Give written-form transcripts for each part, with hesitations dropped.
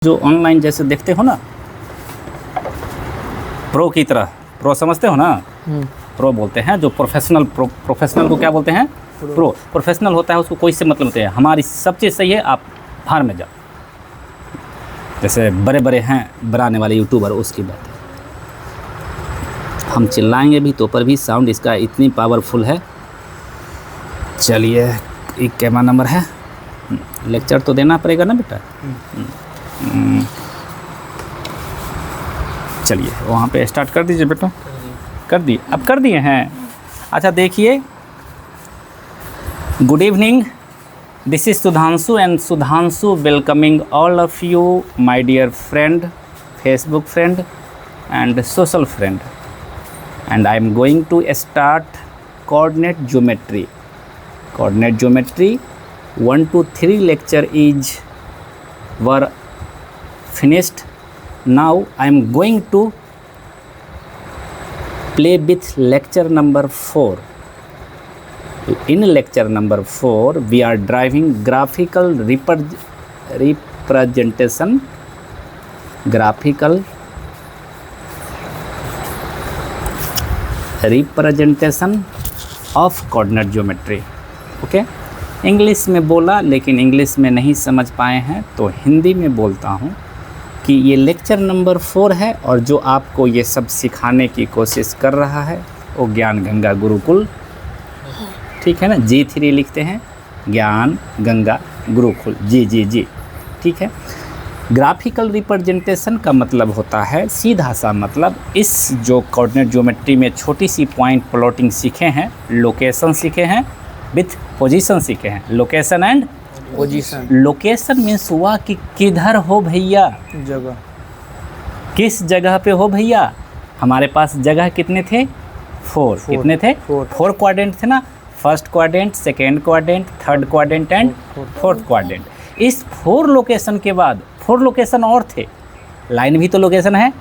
जो ऑनलाइन जैसे देखते हो ना, प्रो की तरह, प्रो समझते हो ना, प्रो बोलते हैं जो प्रोफेशनल, प्रोफेशनल को क्या बोलते हैं? प्रो। प्रोफेशनल होता है उसको कोई से मतलब होते हैं, हमारी सब चीज़ सही है, आप बाहर में जाओ। जैसे बड़े बड़े हैं बनाने वाले यूट्यूबर, उसकी बात है। हम चिल्लाएंगे भी तो पर भी साउंड इसका इतनी पावरफुल है। चलिए, एक कैमरा नंबर है, लेक्चर तो देना पड़ेगा ना बेटा। चलिए वहाँ पे स्टार्ट कर दीजिए बेटा। कर दिए? अब कर दिए हैं। अच्छा देखिए, good evening, this is Sudhanshu and Sudhanshu welcoming all of you my dear friend, Facebook friend and social friend, and I am going to start coordinate geometry. Coordinate geometry 1 to 3 lecture were finished. Now I am going to play with lecture number 4. In lecture number 4 we are driving graphical representation, representation of coordinate geometry. Okay, English में बोला लेकिन English में नहीं समझ पाए हैं तो हिंदी में बोलता हूँ कि ये लेक्चर नंबर 4 है और जो आपको ये सब सिखाने की कोशिश कर रहा है वो ज्ञान गंगा गुरुकुल, ठीक है ना। G3 लिखते हैं, ज्ञान गंगा गुरुकुल, जी, ठीक है। ग्राफिकल रिप्रेजेंटेशन का मतलब होता है, सीधा सा मतलब, इस जो कोऑर्डिनेट ज्योमेट्री में छोटी सी पॉइंट प्लॉटिंग सीखे हैं, लोकेशन सीखे हैं, विथ पोजीशन सीखे हैं। Location and position. Location means हुआ कि किधर हो भैया, जगह, किस जगह पे हो भैया। हमारे पास जगह कितने थे? 4। कितने थे? 4 क्वाड्रेंट थे ना। First quadrant, second quadrant, third quadrant and fourth quadrant. इस 4 लोकेशन के बाद 4 लोकेशन और थे। लाइन भी तो लोकेशन है,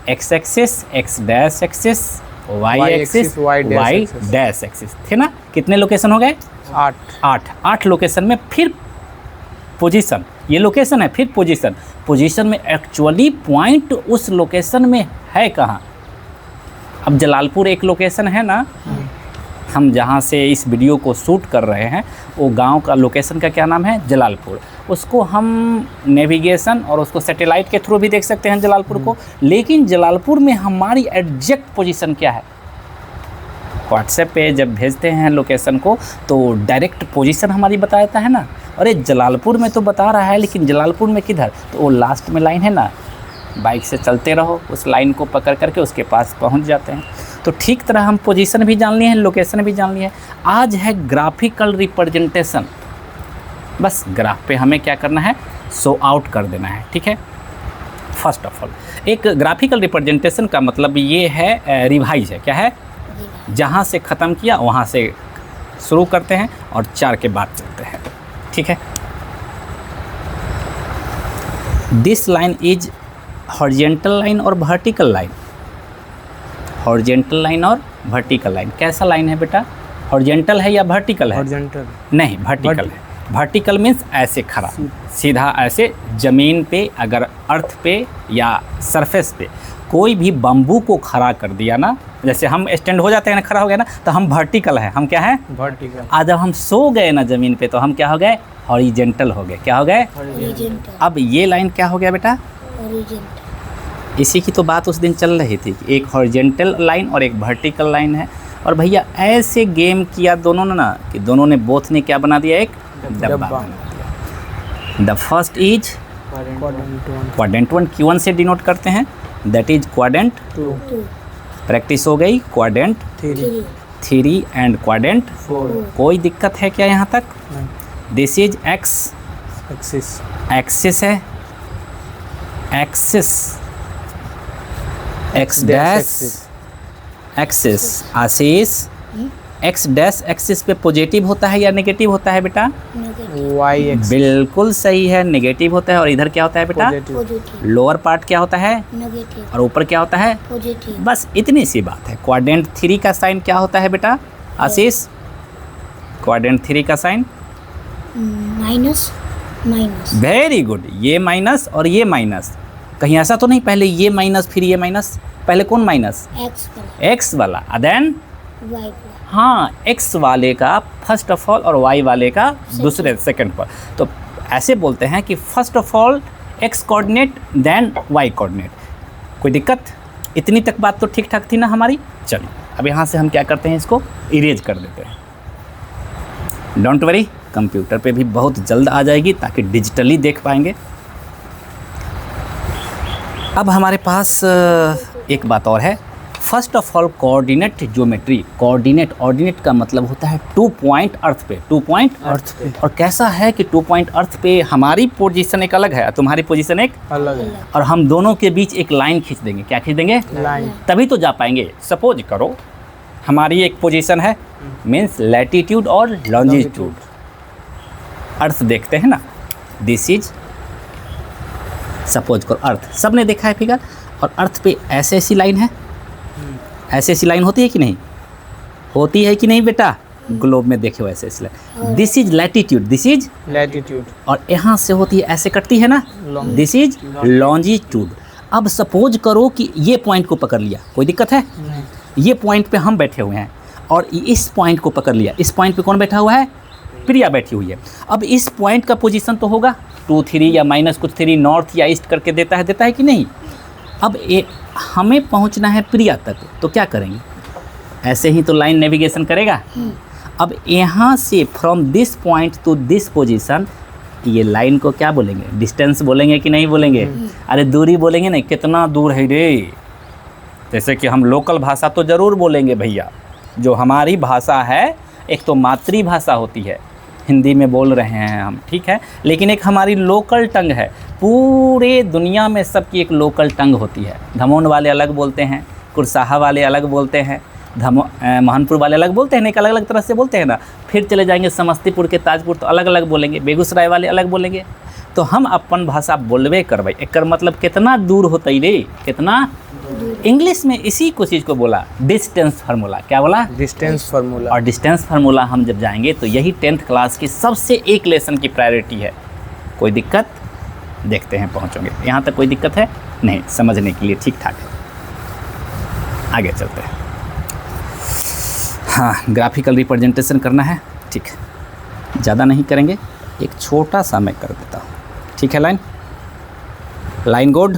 X axis, X dash axis, Y axis, Y dash axis, थे ना। कितने लोकेशन हो गए? 8 लोकेशन में फिर पोजीशन। ये लोकेशन है, फिर पोजीशन। पोजीशन में एक्चुअली पॉइंट उस लोकेशन में है कहाँ? अब जलालपुर एक लोकेशन है ना, हम जहाँ से इस वीडियो को शूट कर रहे हैं वो गांव का लोकेशन का क्या नाम है? जलालपुर। उसको हम नेविगेशन और उसको सैटेलाइट के थ्रू भी देख सकते हैं जलालपुर को, लेकिन जलालपुर में हमारी एग्जैक्ट पोजीशन क्या है? व्हाट्सएप पे जब भेजते हैं लोकेशन को तो डायरेक्ट पोजीशन हमारी बता देता है ना। अरे जलालपुर में तो बता रहा है, लेकिन जलालपुर में किधर? तो वो लास्ट में लाइन है ना, बाइक से चलते रहो, उस लाइन को पकड़ करके उसके पास पहुंच जाते हैं। तो ठीक तरह हम पोजीशन भी जान लिए हैं, लोकेशन भी जान लिए हैं। आज है ग्राफिकल रिप्रेजेंटेशन। बस ग्राफ पे हमें क्या करना है? शो आउट कर देना है, ठीक है। फर्स्ट ऑफ ऑल, एक ग्राफिकल रिप्रेजेंटेशन का मतलब ये है, रिवाइज है। क्या है? जहाँ से ख़त्म किया वहाँ से शुरू करते हैं और 4 के बाद चलते हैं, ठीक है। This line is horizontal line और वर्टिकल लाइन। हॉरिजेंटल लाइन और वर्टिकल लाइन, कैसा लाइन है बेटा? हॉरिजेंटल है या वर्टिकल है? हॉरिजेंटल नहीं, वर्टिकल है। वर्टिकल मीन्स ऐसे खड़ा, सीधा ऐसे ज़मीन पे, अगर अर्थ पे या सरफेस पे कोई भी बम्बू को खड़ा कर दिया ना, जैसे हम स्टैंड हो जाते हैं ना, खड़ा हो गया ना, तो हम वर्टिकल है। हम क्या है? वर्टिकल। आज जब हम सो गए ना ज़मीन पे तो हम क्या हो गए? हॉरिजेंटल हो गए। क्या हो गए? हॉरिजेंटल। अब ये लाइन क्या हो गया बेटा? हॉरिजेंटल। इसी की तो बात उस दिन चल रही थी कि एक हॉरिजेंटल लाइन और एक वर्टिकल लाइन है। और भैया ऐसे गेम किया दोनों ने ना कि दोनों ने, बोथ ने क्या बना दिया? एक डब्बा बना दिया। The first is quadrant 1, Q1 से डिनोट करते हैं, दैट इज क्वाड्रेंट 2, प्रैक्टिस हो गई। Quadrant 3 and quadrant 4। कोई दिक्कत है क्या यहाँ तक? This is x axis, axis है, एक्सिस, एक्स डैश एक्सिस, आशीष, एक्स डैश एक्सिस पे पॉजिटिव होता है या नेगेटिव होता है बेटा? वाई एक्सिस बिल्कुल सही है, नेगेटिव होता है। और इधर क्या होता है बेटा? पॉजिटिव। लोअर पार्ट क्या होता है? नेगेटिव। और ऊपर क्या होता है? पॉजिटिव। बस इतनी सी बात है। क्वाड्रेंट 3 का साइन क्या होता है बेटा? आशीष, क्वाड्रेंट 3 का sign minus minus. Very good, ये माइनस और ये माइनस। कहीं ऐसा तो नहीं पहले ये माइनस फिर ये माइनस? पहले कौन माइनस? एक्स वाला। एक्स वाला, देन वाई वाला। हाँ, एक्स वाले का फर्स्ट ऑफ ऑल और वाई वाले का दूसरे सेकंड पर। तो ऐसे बोलते हैं कि first of all X coordinate then Y coordinate. कोई दिक्कत? इतनी तक बात तो ठीक ठाक थी ना हमारी? चलिए अब यहाँ से हम क्या करते हैं, इसको इरेज कर देते हैं। डोंट वरी, कंप्यूटर पे भी बहुत जल्द आ जाएगी ताकि डिजिटली देख पाएंगे। अब हमारे पास एक बात और है। First of all coordinate geometry. Ordinate का मतलब होता है 2 पॉइंट अर्थ पे। 2 पॉइंट अर्थ पे। और कैसा है कि 2 पॉइंट अर्थ पे हमारी पोजीशन एक अलग है, तुम्हारी पोजीशन एक अलग है। और हम दोनों के बीच एक लाइन खींच देंगे। क्या खींच देंगे? लाइन। तभी तो जा पाएंगे। सपोज करो हमारी एक पोजीशन है, मीन्स लैटिट्यूड और लॉन्जिट्यूड। अर्थ देखते हैं ना, दिस इज सपोज करो अर्थ। सबने देखा है फिगर, और अर्थ पे ऐसे ऐसी लाइन है, ऐसे ऐसी लाइन होती है कि नहीं? होती है कि नहीं बेटा? ग्लोब में देखे हो ऐसे ऐसी line. This is latitude, this is latitude. और यहाँ से होती है ऐसे कटती है ना, Long- दिस इज लॉन्जिट्यूड। अब सपोज करो कि ये पॉइंट को पकड़ लिया, कोई दिक्कत है? नहीं। ये पॉइंट पे हम बैठे हुए हैं और इस पॉइंट को पकड़ लिया। इस पॉइंट पे कौन बैठा हुआ है? प्रिया बैठी हुई है। अब इस पॉइंट का पोजीशन तो होगा 2 3 या माइनस कुछ 3 नॉर्थ या ईस्ट करके देता है कि नहीं? अब हमें पहुंचना है प्रिया तक, तो क्या करेंगे? ऐसे ही तो लाइन नेविगेशन करेगा। अब यहाँ से from this point two this position, ये लाइन को क्या बोलेंगे? डिस्टेंस बोलेंगे कि नहीं बोलेंगे? अरे दूरी बोलेंगे नहीं, कितना दूर है रे। जैसे कि हम लोकल भाषा तो ज़रूर बोलेंगे भैया। जो हमारी भाषा है, एक तो मातृभाषा होती है, हिंदी में बोल रहे हैं हम, ठीक है, लेकिन एक हमारी लोकल टंग है। पूरे दुनिया में सबकी एक लोकल टंग होती है। धमोन वाले अलग बोलते हैं, कुरसाहा वाले अलग बोलते हैं, महानपुर वाले अलग बोलते हैं, एक अलग अलग तरह से बोलते हैं ना। फिर चले जाएंगे समस्तीपुर के ताजपुर तो अलग अलग बोलेंगे, बेगूसराय वाले अलग बोलेंगे। तो हम अपन भाषा बोलबे करबे। एक मतलब कितना दूर होता ही रे, कितना। इंग्लिश में इसी को चीज़ को बोला डिस्टेंस फार्मूला। क्या बोला? Distance formula. और डिस्टेंस फार्मूला हम जब जाएंगे तो यही 10th क्लास की सबसे एक लेसन की प्रायोरिटी है। कोई दिक्कत? देखते हैं पहुंचोगे। यहाँ तक कोई दिक्कत है? नहीं, समझने के लिए ठीक ठाक है। आगे चलते हैं। हाँ, ग्राफिकल रिप्रेजेंटेशन करना है, ठीक है। ज़्यादा नहीं करेंगे, एक छोटा सा मैं कर देता हूँ, ठीक है। Line good.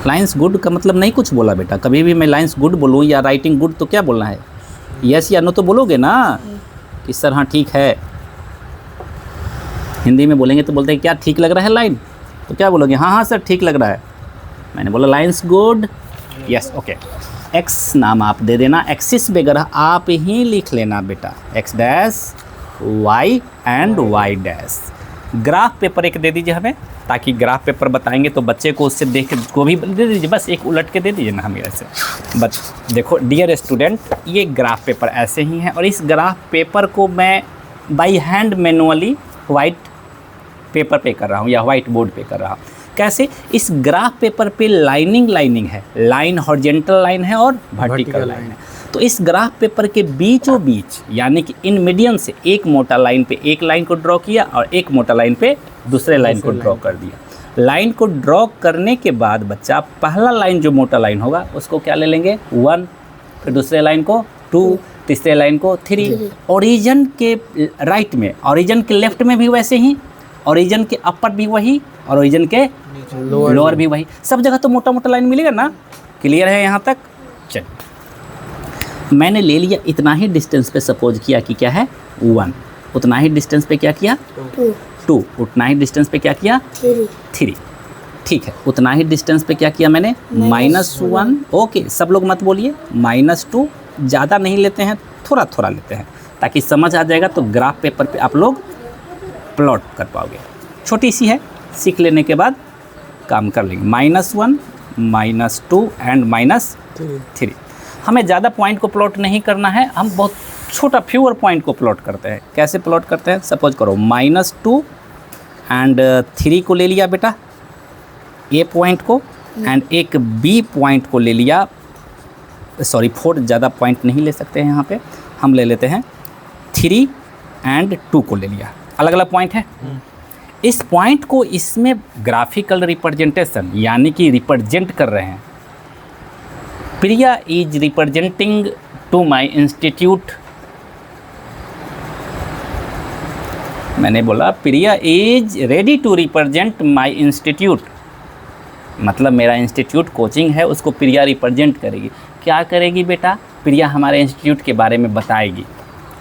लाइन्स गुड का मतलब नहीं कुछ बोला बेटा। कभी भी मैं लाइन्स गुड बोलूँ या राइटिंग गुड तो क्या बोलना है? यस या नो तो बोलोगे ना कि सर हाँ ठीक है। हिंदी में बोलेंगे तो बोलते हैं क्या ठीक लग रहा है लाइन, तो क्या बोलोगे? हाँ हाँ सर ठीक लग रहा है। मैंने बोला lines good, yes okay. X नाम आप दे देना, एक्सिस वगैरह आप ही लिख लेना बेटा, X dash Y and Y dash. Graph paper एक दे दीजिए हमें, ताकि ग्राफ पेपर बताएंगे तो बच्चे को उससे देख को भी दे दीजिए। बस एक उलट के दे दीजिए ना हमें ऐसे। बस देखो डियर स्टूडेंट, ये ग्राफ पेपर ऐसे ही है और इस ग्राफ पेपर को मैं by hand manually white paper पे कर रहा हूँ या वाइट बोर्ड पे कर रहा हूँ। कैसे? इस ग्राफ पेपर पे लाइनिंग है, लाइन हॉरिजेंटल लाइन है और वर्टिकल लाइन है। तो इस ग्राफ पेपर के बीचों बीच यानी कि इन मीडियम से एक मोटा लाइन पे एक लाइन को ड्रॉ किया और एक मोटा लाइन पे दूसरे लाइन को ड्रॉ कर दिया। लाइन को ड्रॉ करने के बाद बच्चा पहला लाइन जो मोटा लाइन होगा उसको क्या ले लेंगे? 1, फिर दूसरे लाइन को 2, तीसरे लाइन को 3। ओरिजिन के राइट में, ओरिजिन के लेफ्ट में भी वैसे ही, ओरिजिन के अपर भी वही और ओरिजिन के लोअर भी वही। सब जगह तो मोटा मोटा लाइन मिलेगा ना। क्लियर है यहाँ तक? चल, मैंने ले लिया इतना ही डिस्टेंस पे, सपोज किया कि क्या है 1, उतना ही डिस्टेंस पे क्या किया 2, उतना ही डिस्टेंस पे क्या किया 3, ठीक है। उतना ही डिस्टेंस पे क्या किया मैंने -1। ओके, सब लोग मत बोलिए -2, ज़्यादा नहीं लेते हैं, थोड़ा थोड़ा लेते हैं ताकि समझ आ जाएगा। तो ग्राफ पेपर पे आप लोग प्लॉट कर पाओगे। छोटी सी है, सीख लेने के बाद काम कर लेंगे। -1, -2 एंड -3। हमें ज़्यादा पॉइंट को प्लॉट नहीं करना है, हम बहुत छोटा फ्यूअर पॉइंट को प्लॉट करते हैं। कैसे प्लॉट करते हैं? सपोज करो -2 एंड 3 को ले लिया बेटा ए पॉइंट को, एंड एक बी पॉइंट को ले लिया। सॉरी 4, ज़्यादा पॉइंट नहीं ले सकते हैं यहाँ पे, हम ले लेते हैं 3 एंड 2 को ले लिया, अलग अलग पॉइंट है। इस पॉइंट को इसमें ग्राफिकल रिप्रेजेंटेशन यानी कि रिप्रेजेंट कर रहे हैं। Priya is representing to my institute, मैंने बोला Priya is ready to represent my institute, मतलब मेरा इंस्टीट्यूट कोचिंग है उसको प्रिया रिप्रेजेंट करेगी। क्या करेगी बेटा? प्रिया हमारे इंस्टीट्यूट के बारे में बताएगी।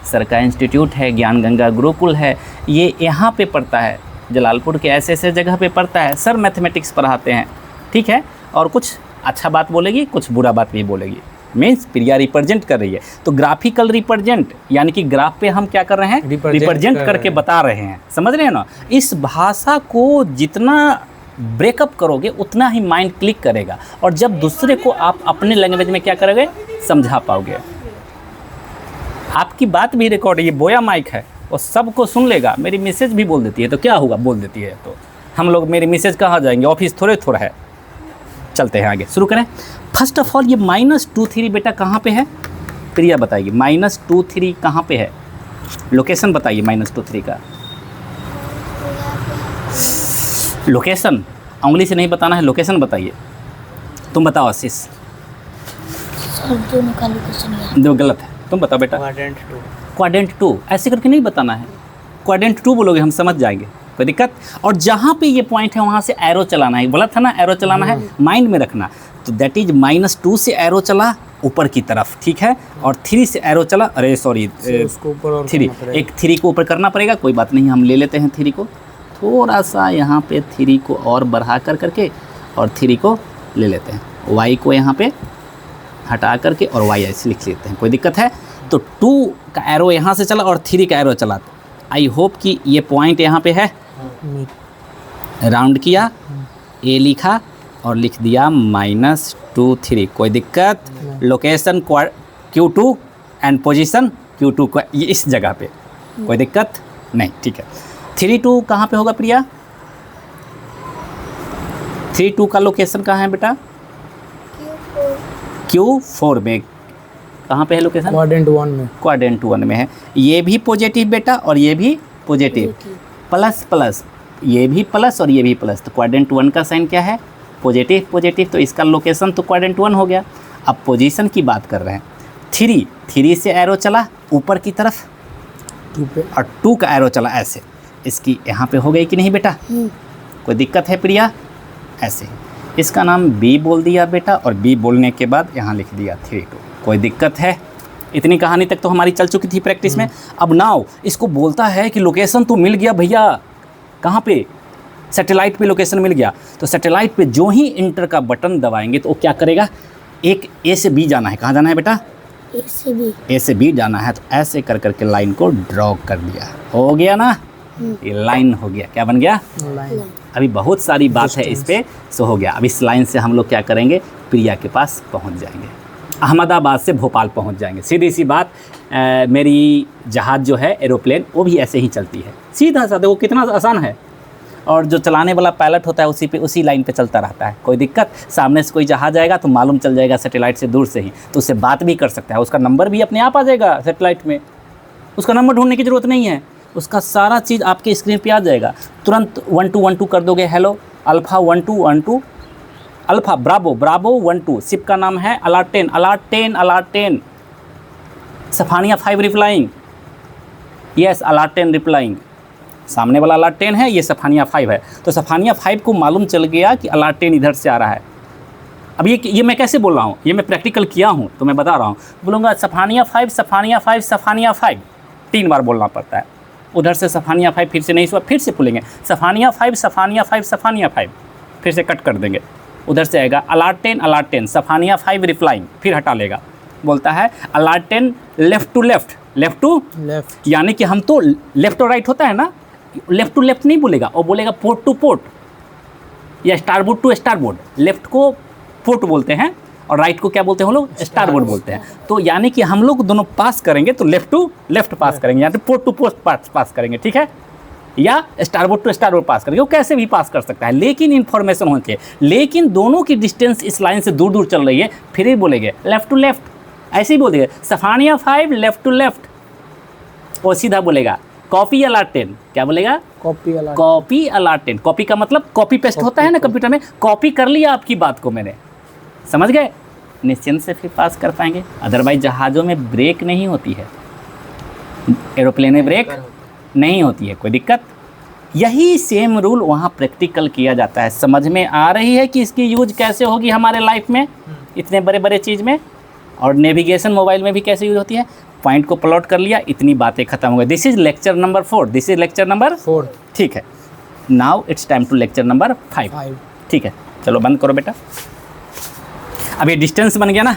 सर का इंस्टीट्यूट है, ज्ञान गंगा गुरुकुल है, ये यहाँ पे पढ़ता है, जलालपुर के ऐसे ऐसे जगह पे पढ़ता है, सर मैथमेटिक्स पढ़ाते हैं, ठीक है। और कुछ अच्छा बात बोलेगी, कुछ बुरा बात भी बोलेगी, मीन्स प्रिया रिप्रेजेंट कर रही है। तो ग्राफिकल रिप्रेजेंट यानी कि ग्राफ पे हम क्या कर रहे हैं? रिप्रेजेंट करके बता रहे हैं, समझ रहे हैं ना। इस भाषा को जितना ब्रेकअप करोगे उतना ही माइंड क्लिक करेगा, और जब दूसरे को आप अपने लैंग्वेज में क्या करोगे? समझा पाओगे। आपकी बात भी रिकॉर्ड, ये बोया माइक है, वो सबको सुन लेगा। मेरी मैसेज भी बोल देती है तो क्या हुआ? बोल देती है तो हम लोग मेरी मैसेज कहाँ जाएंगे? ऑफिस थोड़े थोड़ा है। चलते हैं आगे, शुरू करें। फर्स्ट ऑफ ऑल ये -2 3 बेटा कहाँ पे है? प्रिया बताइए -2 3 कहाँ पे है? लोकेशन बताइए -2 3 का लोकेशन। उंगली से नहीं बताना है, लोकेशन बताइए। तुम बताओ आशीष। सर दोनों का लोकेशन याद। जो गलत है तुम बताओ बेटा। क्वाड्रेंट 2 ऐसे करके नहीं बताना है, क्वाड्रेंट 2 बोलोगे हम समझ जाएंगे, कोई दिक्कत। और जहाँ पे ये पॉइंट है वहाँ से एरो चलाना है, बोला था ना एरो चलाना है, माइंड में रखना। तो दैट इज -2 से एरो चला ऊपर की तरफ, ठीक है, और 3 से एरो चला, अरे सॉरी 3, एक 3 को ऊपर करना पड़ेगा, कोई बात नहीं, हम ले लेते हैं 3 को थोड़ा सा यहाँ पे 3 को और बढ़ा कर करके, और 3 को ले लेते हैं, y को यहाँ पे हटा करके और y ऐसे लिख लेते हैं, कोई दिक्कत है। तो 2 का एरो यहाँ से चला और 3 का एरो चला। आई होप कि ये पॉइंट यहाँ पे है। राउंड किया, a लिखा और लिख दिया -2 3, कोई दिक्कत। Location Q2 and position Q2 को ये इस जगह पे, कोई दिक्कत नहीं, ठीक है। 3 2 कहाँ पे होगा प्रिया? 3 2 का लोकेशन कहाँ है बेटा? Q4 में। कहाँ पे है लोकेशन? क्वाड्रेंट 1 में है। ये भी पॉजिटिव बेटा और ये भी पॉजिटिव, प्लस प्लस, ये भी प्लस और ये भी प्लस, तो क्वाड्रेंट 1 का साइन क्या है? पॉजिटिव पॉजिटिव, तो इसका लोकेशन तो क्वाड्रेंट 1 हो गया। अब पोजीशन की बात कर रहे हैं। 3 से एरो चला ऊपर की तरफ 2 पे, और 2 का एरो चला ऐसे, इसकी यहाँ पे हो गई कि नहीं बेटा? कोई दिक्कत है प्रिया? ऐसे इसका नाम B बोल दिया बेटा, और B बोलने के बाद यहाँ लिख दिया 3 2, कोई दिक्कत है? इतनी कहानी तक तो हमारी चल चुकी थी प्रैक्टिस में। अब नाउ इसको बोलता है कि लोकेशन तो मिल गया भैया, कहाँ पे? सैटेलाइट पे लोकेशन मिल गया। तो सैटेलाइट पे जो ही इंटर का बटन दबाएंगे तो वो क्या करेगा? एक A से B जाना है, कहाँ जाना है बेटा? A से B जाना है, तो ऐसे कर करके लाइन को ड्रॉ कर दिया, हो गया ना, ये लाइन हो गया। क्या बन गया? अभी बहुत सारी बात है इस पे, सो हो गया। अब इस लाइन से हम लोग क्या करेंगे? प्रिया के पास पहुंच जाएंगे, अहमदाबाद से भोपाल पहुंच जाएंगे। सीधी सी बात, मेरी जहाज़ जो है एरोप्लेन वो भी ऐसे ही चलती है, सीधा सा, देखो कितना आसान है। और जो चलाने वाला पायलट होता है उसी लाइन पे चलता रहता है, कोई दिक्कत। सामने से कोई जहाज़ आएगा तो मालूम चल जाएगा सैटेलाइट से दूर से ही, तो उससे बात भी कर सकता है, उसका नंबर भी अपने आप आ जाएगा सैटेलाइट में, उसका नंबर ढूंढने की ज़रूरत नहीं है, उसका सारा चीज़ आपके स्क्रीन पे आ जाएगा। तुरंत 1 2 1 2 कर दोगे, hello alpha 1 2 1 2, alpha Bravo 1 2, ship का नाम है alert 10, सफानिया 5 replying, yes alert 10 replying. सामने वाला अलर्ट 10 है, ये सफानिया 5 है, तो सफानिया 5 को मालूम चल गया कि अलर्ट 10 इधर से आ रहा है। अब ये मैं कैसे बोल रहा हूँ? ये मैं प्रैक्टिकल किया हूँ तो मैं बता रहा हूँ। बोलूँगा सफानिया 5 सफानिया 5 सफानिया 5, 3 बार बोलना पड़ता है। उधर से सफानिया 5 फिर से नहीं हुआ, फिर से बोलेंगे सफानिया 5 सफानिया 5 सफानिया 5, फिर से कट कर देंगे। उधर से आएगा अलर्ट 10 सफानिया 5 रिप्लाइंग, फिर हटा लेगा। बोलता है अलर्ट 10 लेफ़्ट टू लेफ़्ट, यानी कि हम तो लेफ़्ट और राइट होता है ना, लेफ़्ट टू लेफ़्ट नहीं बोलेगा, वो बोलेगा पोर्ट टू पोर्ट या स्टारबोर्ड टू स्टारबोर्ड। लेफ़्ट को पोर्ट बोलते हैं और राइट को क्या बोलते हैं हम लोग? स्टारबोर्ड बोलते हैं। तो यानी कि हम लोग दोनों पास करेंगे तो लेफ़्ट टू लेफ़्ट पास करेंगे, या तो पोर्ट टू पोर्ट पास करेंगे, ठीक है, या स्टारबोर्ड टू स्टारबोर्ड पास करेंगे, वो कैसे भी पास कर सकता है, लेकिन इन्फॉर्मेशन होनी चाहिए। लेकिन दोनों की डिस्टेंस इस लाइन से दूर दूर चल रही है, फिर ही बोलेंगे लेफ़्ट टू लेफ़्ट, ऐसे ही बोलेंगे सफानिया 5 लेफ़्ट टू लेफ़्ट, वो सीधा बोलेगा कॉपी अलाटेन, क्या बोलेगा? कॉपी वाला कॉपी अलाटेन। कॉपी का मतलब कॉपी पेस्ट होता है ना कंप्यूटर में, कॉपी कर लिया आपकी बात को मैंने, समझ गए? निश्चिंत से फिर पास कर पाएंगे। अदरवाइज जहाज़ों में ब्रेक नहीं होती है, एरोप्लेन में ब्रेक नहीं होती है, कोई दिक्कत। यही सेम रूल वहाँ प्रैक्टिकल किया जाता है। समझ में आ रही है कि इसकी यूज कैसे होगी हमारे लाइफ में, इतने बड़े बड़े चीज़ में, और नेविगेशन मोबाइल में भी कैसे यूज होती है। पॉइंट को प्लॉट कर लिया, इतनी बातें खत्म हो गई। This is lecture number 4, this is lecture number 4। ठीक है, now it's time to lecture number 5। ठीक है, चलो बंद करो बेटा। अब ये डिस्टेंस बन गया ना,